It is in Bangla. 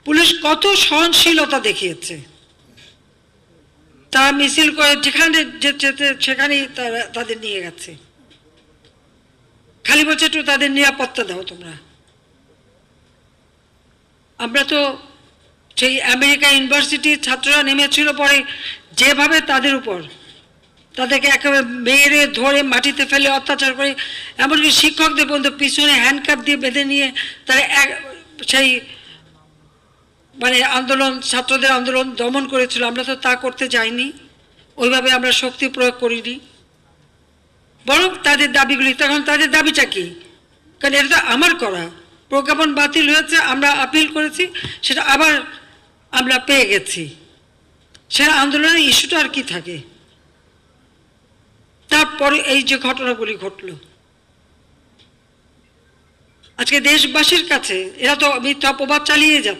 পুলিশ কত সহনশীলতা দেখিয়েছে। তারা মিছিল করে যেখানে যেতে সেখানেই তারা তাদের নিয়ে গেছে, খালি বলছে একটু তাদের নিরাপত্তা দাও তোমরা। আমরা তো সেই আমেরিকা ইউনিভার্সিটির ছাত্ররা নেমেছিল পরে যেভাবে তাদের উপর তাদেরকে একেবারে মেরে ধরে মাটিতে ফেলে অত্যাচার করে, এমনকি শিক্ষকদের পর্যন্ত পিছনে হ্যান্ডকাপ দিয়ে বেঁধে নিয়ে তারা সেই মানে আন্দোলন, ছাত্রদের আন্দোলন দমন করেছিল। আমরা তো তা করতে যাইনি, ওইভাবে আমরা শক্তি প্রয়োগ করিনি, বরং তাদের দাবিগুলি। তখন তাদের দাবিটা কি? কারণ এটা তো আমার করা, প্রজ্ঞাপন বাতিল হয়েছে, আমরা আপিল করেছি, সেটা আবার আমরা পেয়ে গেছি। সেটা আন্দোলনের ইস্যুটা আর কি থাকে? তারপরে এই যে ঘটনাগুলি ঘটল আজকে দেশবাসীর কাছে, এরা তো মিথ্যা অপবাদ চালিয়ে যাচ্ছে।